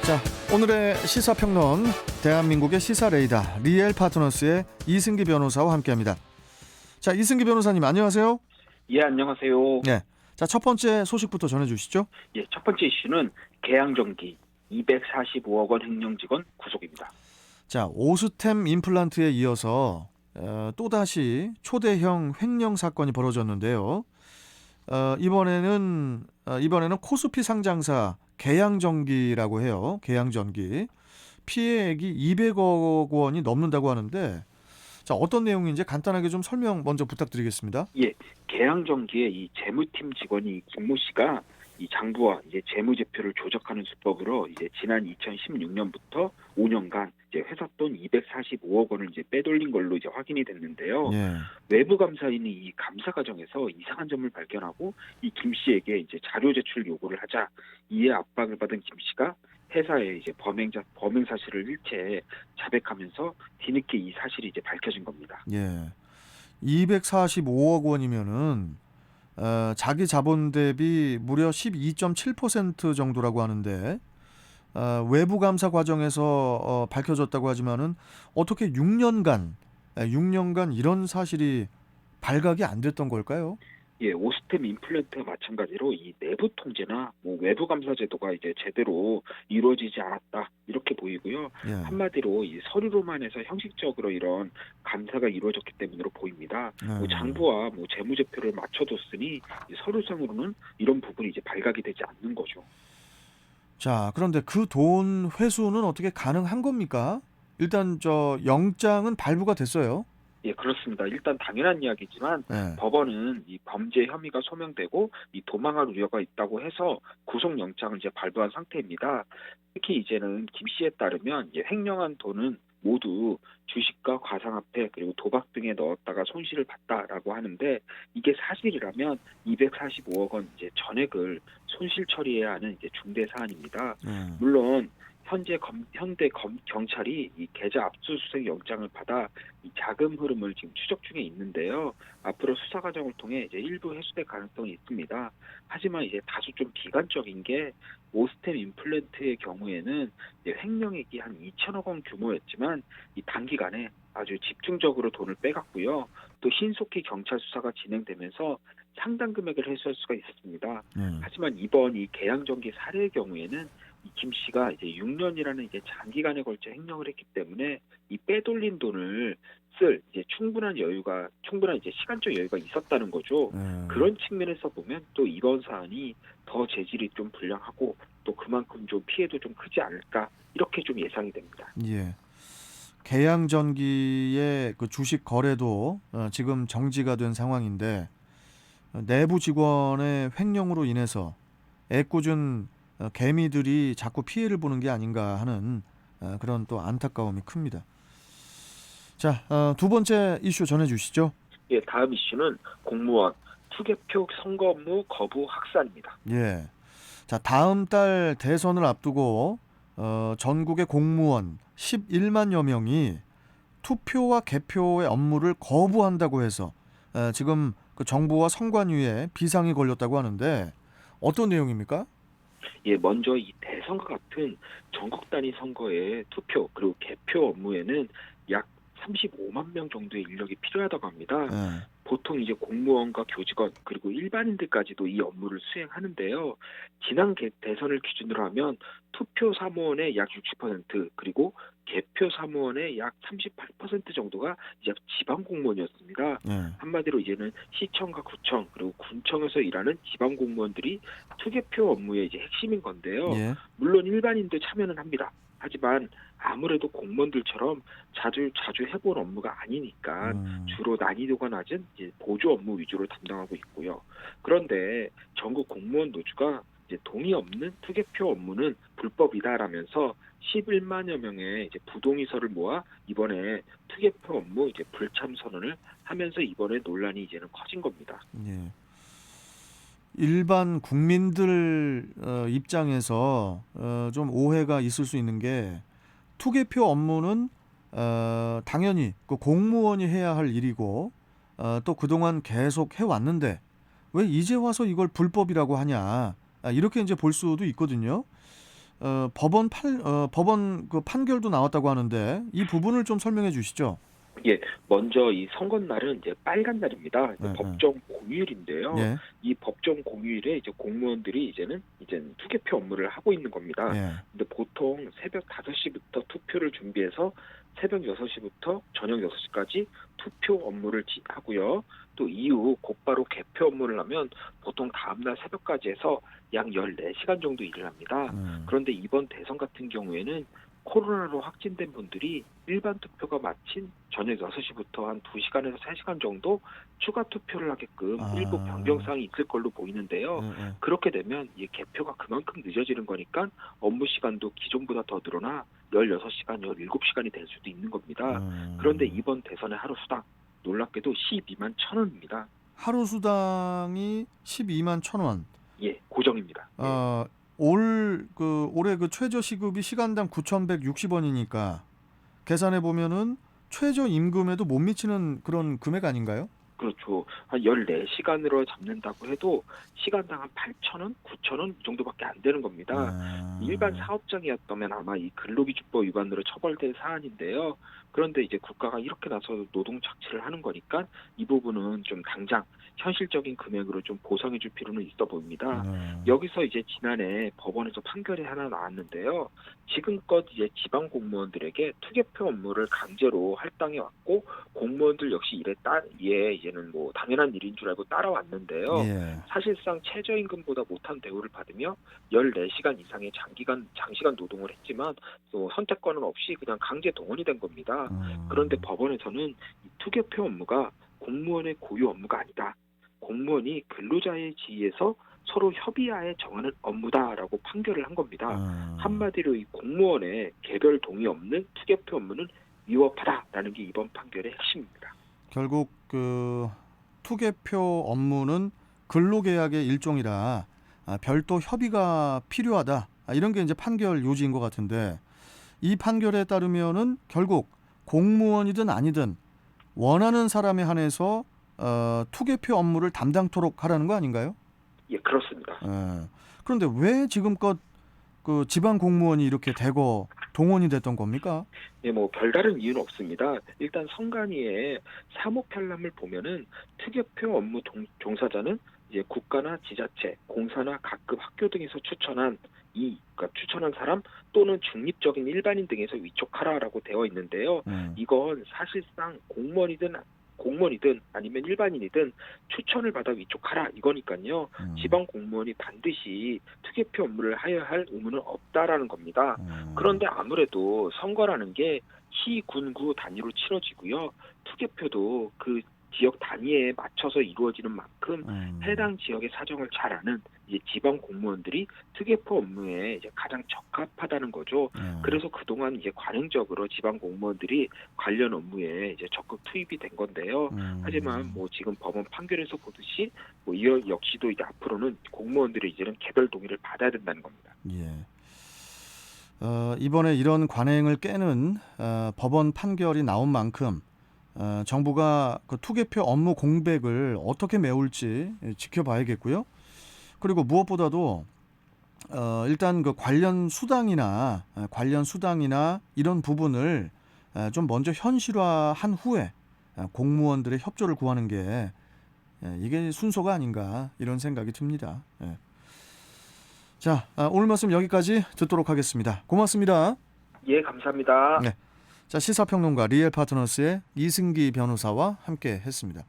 자, 오늘의 시사평론 대한민국의 시사레이더 리엘 파트너스의 이승기 변호사와 함께합니다. 자, 이승기 변호사님 안녕하세요. 예, 안녕하세요. 네. 자, 첫 번째 소식부터 전해주시죠. 예, 첫 번째 이슈는 계양정기 245억 원 횡령 직원 구속입니다. 자, 오스템 임플란트에 이어서 또다시 초대형 횡령 사건이 벌어졌는데요. 이번에는 코스피 상장사 계양전기라고 해요. 계양전기. 피해액이 200억 원이 넘는다고 하는데, 자, 어떤 내용인지 간단하게 좀 설명 먼저 부탁드리겠습니다. 예, 계양정기의 이 재무팀 직원이 김모 씨가 이 장부와 이제 재무제표를 조작하는 수법으로 이제 지난 2016년부터 5년간 이제 회사 돈 245억 원을 이제 빼돌린 걸로 이제 확인이 됐는데요. 예. 외부 감사인이 이 감사 과정에서 이상한 점을 발견하고 이 김 씨에게 이제 자료 제출 요구를 하자 이에 압박을 받은 김 씨가 회사에 이제 범행 사실을 일체 자백하면서 뒤늦게 이 사실이 이제 밝혀진 겁니다. 예. 245억 원이면은 자기 자본 대비 무려 12.7% 정도라고 하는데, 외부 감사 과정에서 밝혀졌다고 하지만은 어떻게 6년간 이런 사실이 발각이 안 됐던 걸까요? 예, 오스템 임플란트와 마찬가지로 이 내부 통제나 뭐 외부 감사 제도가 이제 제대로 이루어지지 않았다 이렇게 보이고요. 예. 한마디로 이 서류로만 해서 형식적으로 이런 감사가 이루어졌기 때문으로 보입니다. 뭐 장부와 뭐 재무제표를 맞춰뒀으니 이 서류상으로는 이런 부분이 이제 발각이 되지 않는 거죠. 자, 그런데 그 돈 회수는 어떻게 가능한 겁니까? 일단 저 영장은 발부가 됐어요. 예, 그렇습니다. 일단 당연한 이야기지만 예. 법원은 이 범죄 혐의가 소명되고 이 도망할 우려가 있다고 해서 구속영장을 이제 발부한 상태입니다. 특히 이제는 김 씨에 따르면 이제 횡령한 돈은 모두 주식과 가상화폐 그리고 도박 등에 넣었다가 손실을 봤다라고 하는데 이게 사실이라면 245억 원 이제 전액을 손실 처리해야 하는 이제 중대 사안입니다. 물론 경찰이 이 계좌 압수수색 영장을 받아 이 자금 흐름을 지금 추적 중에 있는데요. 앞으로 수사 과정을 통해 이제 일부 회수될 가능성이 있습니다. 하지만 이제 다소 좀 비관적인 게 오스템 임플란트의 경우에는 이제 횡령액이 한 2천억 원 규모였지만 이 단기간에 아주 집중적으로 돈을 빼갔고요. 또 신속히 경찰 수사가 진행되면서 상당 금액을 회수할 수가 있었습니다. 하지만 이번 이 계양전기 사례의 경우에는 이 김 씨가 이제 6년이라는 이제 장기간에 걸쳐 횡령을 했기 때문에 이 빼돌린 돈을 쓸 이제 충분한 이제 시간적 여유가 있었다는 거죠. 그런 측면에서 보면 또 이번 사안이 더 재질이 좀 불량하고 또 그만큼 좀 피해도 좀 크지 않을까 이렇게 좀 예상이 됩니다. 예. 계양전기의 그 주식 거래도 지금 정지가 된 상황인데, 내부 직원의 횡령으로 인해서 애꿎은 개미들이 자꾸 피해를 보는 게 아닌가 하는 그런 또 안타까움이 큽니다. 자, 두 번째 이슈 전해주시죠. 예, 다음 이슈는 공무원 투개표 선거 업무 거부 확산입니다. 예. 자, 다음 달 대선을 앞두고 전국의 공무원 11만여 명이 투표와 개표의 업무를 거부한다고 해서 지금 그 정부와 선관위에 비상이 걸렸다고 하는데, 어떤 내용입니까? 예, 먼저 이 대선과 같은 전국 단위 선거의 투표 그리고 개표 업무에는 약 35만 명 정도의 인력이 필요하다고 합니다. 보통 이제 공무원과 교직원 그리고 일반인들까지도 이 업무를 수행하는데요. 지난 대선을 기준으로 하면 투표 사무원의 약 60% 그리고 개표 사무원의 약 38% 정도가 이제 지방 공무원이었습니다. 한마디로 이제는 시청과 구청 그리고 군청에서 일하는 지방 공무원들이 투개표 업무의 이제 핵심인 건데요. 예. 물론 일반인도 참여는 합니다. 하지만 아무래도 공무원들처럼 자주 해본 업무가 아니니까 주로 난이도가 낮은 이제 보조 업무 위주로 담당하고 있고요. 그런데 전국 공무원 노조가 이제 동의 없는 투개표 업무는 불법이다라면서 11만여 명의 이제 부동의서를 모아 이번에 투개표 업무 이제 불참 선언을 하면서 이번에 논란이 이제는 커진 겁니다. 예. 일반 국민들 입장에서 좀 오해가 있을 수 있는 게, 투개표 업무는 당연히 그 공무원이 해야 할 일이고 또 그동안 계속 해왔는데 왜 이제 와서 이걸 불법이라고 하냐, 이렇게 이제 볼 수도 있거든요. 법원 그 판결도 나왔다고 하는데 이 부분을 좀 설명해 주시죠. 예, 먼저 이 선거 날은 이제 빨간 날입니다. 이제 예, 법정 공휴일인데요. 예, 이 법정 공휴일에 이제 공무원들이 이제는 투개표 업무를 하고 있는 겁니다. 예, 근데 보통 새벽 5시부터 투표를 준비해서 새벽 6시부터 저녁 6시까지 투표 업무를 하고요. 또 이후 곧바로 개표 업무를 하면 보통 다음날 새벽까지 해서 약 14시간 정도 일을 합니다. 그런데 이번 대선 같은 경우에는 코로나로 확진된 분들이 일반 투표가 마친 저녁 6시부터 한 2시간에서 3시간 정도 추가 투표를 하게끔 아. 일부 변경사항이 있을 걸로 보이는데요. 예, 예. 그렇게 되면 이 개표가 그만큼 늦어지는 거니까 업무 시간도 기존보다 더 늘어나 16시간, 17시간이 될 수도 있는 겁니다. 그런데 이번 대선의 하루 수당 놀랍게도 12만 1,000원입니다. 하루 수당이 12만 1,000원. 예, 고정입니다. 예. 올해 그 최저 시급이 시간당 9,160원이니까 계산해 보면은 최저 임금에도 못 미치는 그런 금액 아닌가요? 그렇죠. 한 14시간으로 잡는다고 해도 시간당 한 8,000원, 9,000원 이 정도밖에 안 되는 겁니다. 일반 사업장이었다면 아마 이 근로기준법 위반으로 처벌될 사안인데요. 그런데 이제 국가가 이렇게 나서 노동 착취를 하는 거니까 이 부분은 좀 당장 현실적인 금액으로 좀 보상해 줄 필요는 있어 보입니다. 여기서 이제 지난해 법원에서 판결이 하나 나왔는데요. 지금껏 이제 지방 공무원들에게 투개표 업무를 강제로 할당해 왔고 공무원들 역시 이에 이제는 뭐 당연한 일인 줄 알고 따라왔는데요. 예. 사실상 최저임금보다 못한 대우를 받으며 14시간 이상의 장시간 노동을 했지만 또 선택권은 없이 그냥 강제 동원이 된 겁니다. 그런데 법원에서는 이 투개표 업무가 공무원의 고유 업무가 아니다. 공무원이 근로자의 지위에서 서로 협의하에 정하는 업무다라고 판결을 한 겁니다. 한마디로 이 공무원의 개별 동의 없는 투개표 업무는 위법하다라는 게 이번 판결의 핵심입니다. 결국 그 투개표 업무는 근로계약의 일종이라 별도 협의가 필요하다. 이런 게 이제 판결 요지인 것 같은데 이 판결에 따르면은 결국 공무원이든 아니든 원하는 사람에 한해서 투개표 업무를 담당토록 하라는 거 아닌가요? 예, 그렇습니다. 그런데 왜 지금껏 그 지방 공무원이 이렇게 대거 동원이 됐던 겁니까? 예, 뭐 별다른 이유는 없습니다. 일단 선관위의 사무편람을 보면은 투개표 업무 종사자는 이제 국가나 지자체, 공사나 각급 학교 등에서 그러니까 추천한 사람 또는 중립적인 일반인 등에서 위촉하라라고 되어 있는데요. 이건 사실상 공무원이든 아니면 일반인이든 추천을 받아 위촉하라 이거니까요. 지방 공무원이 반드시 투개표 업무를 하여야 할 의무는 없다라는 겁니다. 그런데 아무래도 선거라는 게 시, 군, 구 단위로 치러지고요. 투개표도 그 지역 단위에 맞춰서 이루어지는 만큼 해당 지역의 사정을 잘 아는 이제 지방 공무원들이 투개표 업무에 이제 가장 적합하다는 거죠. 그래서 그동안 이제 관행적으로 지방 공무원들이 관련 업무에 이제 적극 투입이 된 건데요. 하지만 뭐 지금 법원 판결에서 보듯이 뭐 이 역시도 이제 앞으로는 공무원들이 이제는 개별 동의를 받아야 된다는 겁니다. 예. 이번에 이런 관행을 깨는 법원 판결이 나온 만큼 정부가 그 투개표 업무 공백을 어떻게 메울지 지켜봐야겠고요. 그리고 무엇보다도 일단 그 관련 수당이나 이런 부분을 좀 먼저 현실화한 후에 공무원들의 협조를 구하는 게 이게 순서가 아닌가 이런 생각이 듭니다. 자, 오늘 말씀 여기까지 듣도록 하겠습니다. 고맙습니다. 예, 감사합니다. 네. 자, 시사평론가 리얼파트너스의 이승기 변호사와 함께 했습니다.